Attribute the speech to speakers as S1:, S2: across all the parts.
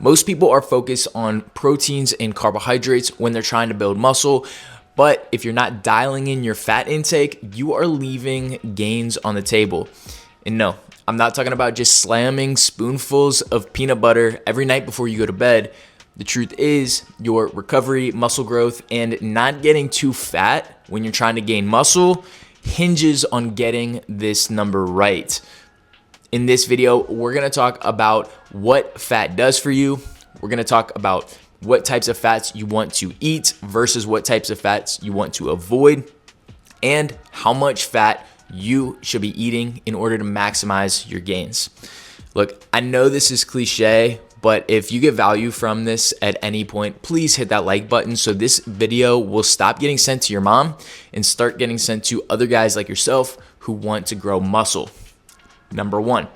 S1: Most people are focused on proteins and carbohydrates when they're trying to build muscle, but if you're not dialing in your fat intake, you are leaving gains on the table. And no, I'm not talking about just slamming spoonfuls of peanut butter every night before you go to bed. The truth is, your recovery, muscle growth, and not getting too fat when you're trying to gain muscle hinges on getting this number right. In this video, we're gonna talk about what fat does for you. We're gonna talk about what types of fats you want to eat versus what types of fats you want to avoid, and how much fat you should be eating in order to maximize your gains. Look, I know this is cliche, but if you get value from this at any point, please hit that like button so this video will stop getting sent to your mom and start getting sent to other guys like yourself who want to grow muscle. Number one,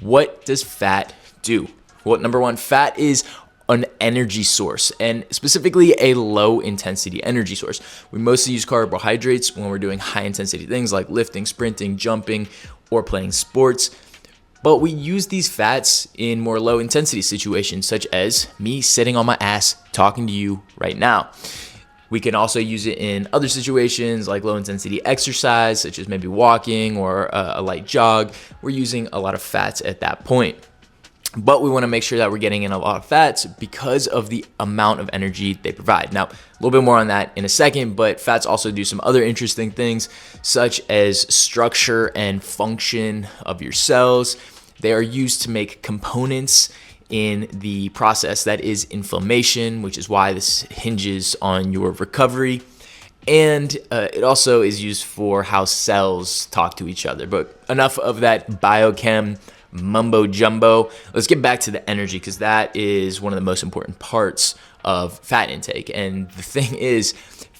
S1: what does fat do? Well, number one, fat is an energy source, and specifically a low intensity energy source. We mostly use carbohydrates when we're doing high intensity things like lifting, sprinting, jumping, or playing sports. But we use these fats in more low intensity situations, such as me sitting on my ass talking to you right now. We can also use it in other situations like low intensity exercise, such as maybe walking or a light jog. We're using a lot of fats at that point. But we want to make sure that we're getting in a lot of fats because of the amount of energy they provide. Now, a little bit more on that in a second, but fats also do some other interesting things, such as structure and function of your cells. They are used to make components in the process that is inflammation, which is why this hinges on your recovery. And it also is used for how cells talk to each other. But enough of that biochem mumbo jumbo. Let's get back to the energy, because that is one of the most important parts of fat intake. And the thing is,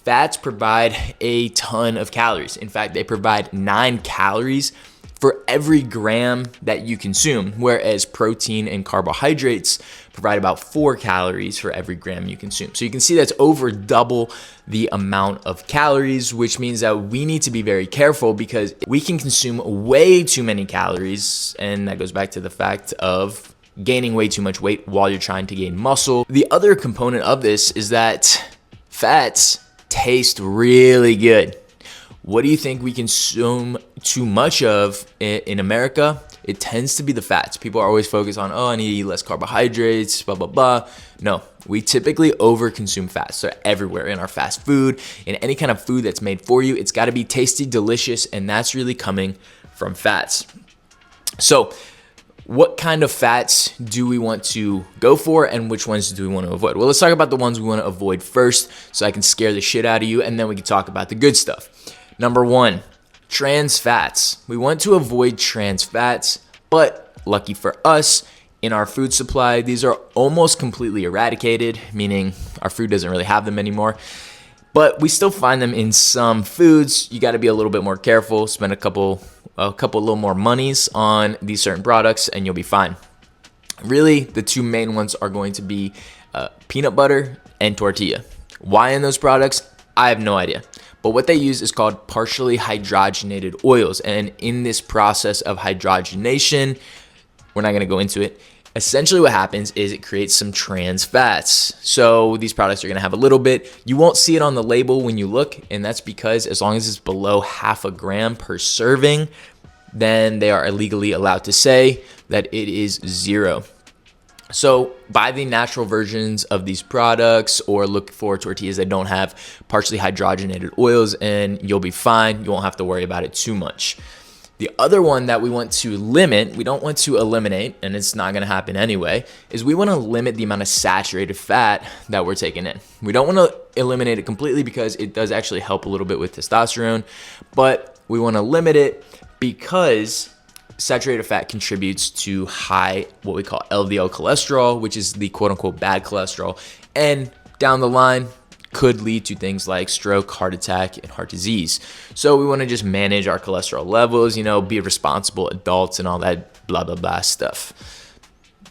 S1: fats provide a ton of calories. In fact, they provide 9 calories for every gram that you consume, whereas protein and carbohydrates provide about 4 calories for every gram you consume. So you can see that's over double the amount of calories, which means that we need to be very careful because we can consume way too many calories, and that goes back to the fact of gaining way too much weight while you're trying to gain muscle. The other component of this is that fats taste really good. What do you think we consume too much of in America? It tends to be the fats. People are always focused on, I need to eat less carbohydrates, blah, blah, blah. No, we typically overconsume fats. They're everywhere in our fast food, in any kind of food that's made for you. It's got to be tasty, delicious, and that's really coming from fats. So what kind of fats do we want to go for, and which ones do we want to avoid? Well, let's talk about the ones we want to avoid first so I can scare the shit out of you, and then we can talk about the good stuff. Number one, trans fats. We want to avoid trans fats, but lucky for us, in our food supply, these are almost completely eradicated, meaning our food doesn't really have them anymore. But we still find them in some foods. You got to be a little bit more careful, spend a couple little more monies on these certain products, and you'll be fine. Really, the two main ones are going to be peanut butter and tortilla. Why in those products? I have no idea. But what they use is called partially hydrogenated oils. And in this process of hydrogenation, we're not going to go into it. Essentially what happens is it creates some trans fats. So these products are going to have a little bit. You won't see it on the label when you look, and that's because as long as it's below 0.5 gram per serving, then they are legally allowed to say that it is 0. So buy the natural versions of these products, or look for tortillas that don't have partially hydrogenated oils, and you'll be fine. You won't have to worry about it too much. The other one that we want to limit, we don't want to eliminate, and it's not going to happen anyway, is we want to limit the amount of saturated fat that we're taking in. We don't want to eliminate it completely because it does actually help a little bit with testosterone, but we want to limit it because saturated fat contributes to high, what we call LDL cholesterol, which is the quote unquote bad cholesterol, and down the line could lead to things like stroke, heart attack, and heart disease. So we want to just manage our cholesterol levels, be responsible adults and all that blah, blah, blah stuff.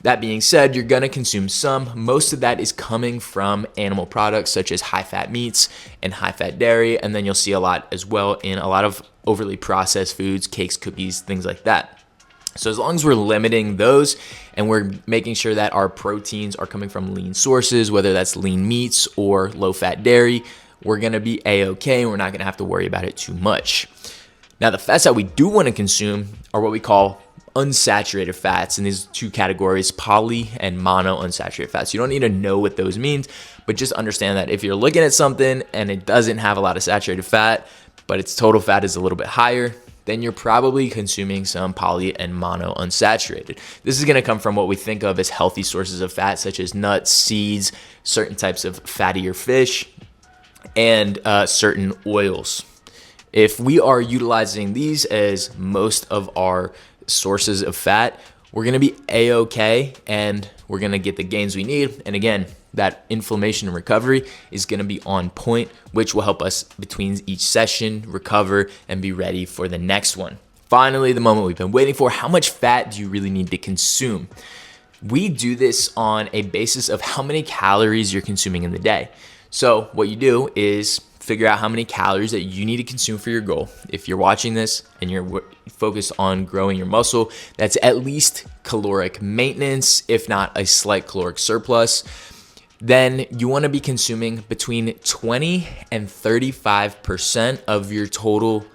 S1: That being said, you're going to consume some. Most of that is coming from animal products such as high-fat meats and high-fat dairy, and then you'll see a lot as well in a lot of overly processed foods, cakes, cookies, things like that. So as long as we're limiting those and we're making sure that our proteins are coming from lean sources, whether that's lean meats or low-fat dairy, we're gonna be a-okay and we're not gonna have to worry about it too much. Now, the fats that we do wanna consume are what we call unsaturated fats, in these two categories, poly and mono unsaturated fats. You don't need to know what those mean, but just understand that if you're looking at something and it doesn't have a lot of saturated fat, but its total fat is a little bit higher, then you're probably consuming some poly and mono unsaturated. This is gonna come from what we think of as healthy sources of fat, such as nuts, seeds, certain types of fattier fish, and certain oils. If we are utilizing these as most of our sources of fat, we're gonna be a-okay and we're gonna get the gains we need. And again, that inflammation and recovery is gonna be on point, which will help us between each session recover and be ready for the next one. Finally, the moment we've been waiting for: how much fat do you really need to consume? We do this on a basis of how many calories you're consuming in the day. So what you do is figure out how many calories that you need to consume for your goal. If you're watching this and you're focused on growing your muscle, that's at least caloric maintenance, if not a slight caloric surplus. Then you want to be consuming between 20 and 35% of your total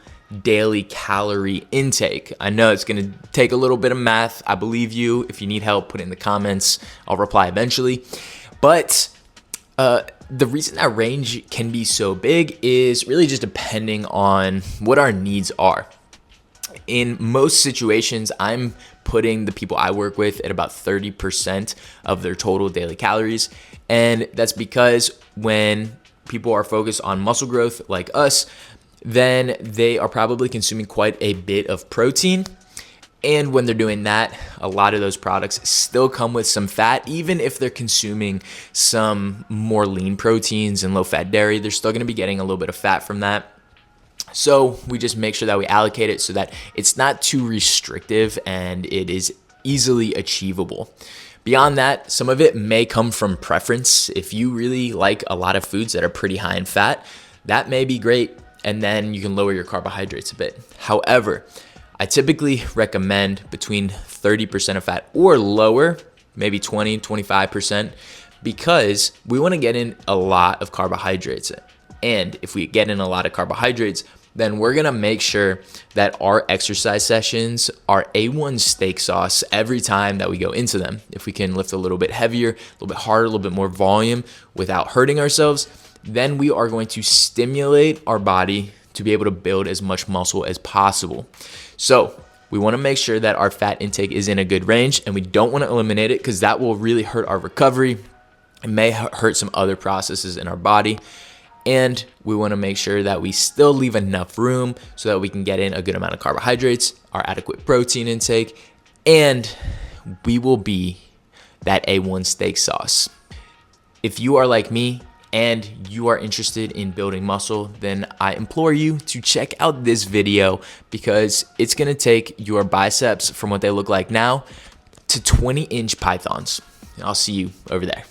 S1: daily calorie intake. I know it's going to take a little bit of math. I believe you. If you need help, put it in the comments. I'll reply eventually. But the reason that range can be so big is really just depending on what our needs are. In most situations, I'm putting the people I work with at about 30% of their total daily calories. And that's because when people are focused on muscle growth like us, then they are probably consuming quite a bit of protein. And when they're doing that, a lot of those products still come with some fat. Even if they're consuming some more lean proteins and low-fat dairy, they're still gonna be getting a little bit of fat from that. So we just make sure that we allocate it so that it's not too restrictive and it is easily achievable. Beyond that, some of it may come from preference. If you really like a lot of foods that are pretty high in fat, that may be great, and then you can lower your carbohydrates a bit. However, I typically recommend between 30% of fat or lower, maybe 20, 25%, because we want to get in a lot of carbohydrates. And if we get in a lot of carbohydrates, then we're gonna make sure that our exercise sessions are A1 steak sauce every time that we go into them. If we can lift a little bit heavier, a little bit harder, a little bit more volume without hurting ourselves, then we are going to stimulate our body to be able to build as much muscle as possible. So we wanna make sure that our fat intake is in a good range, and we don't wanna eliminate it because that will really hurt our recovery. It may hurt some other processes in our body. And we want to make sure that we still leave enough room so that we can get in a good amount of carbohydrates, our adequate protein intake, and we will be that A1 steak sauce. If you are like me and you are interested in building muscle, then I implore you to check out this video, because it's going to take your biceps from what they look like now to 20-inch pythons. I'll see you over there.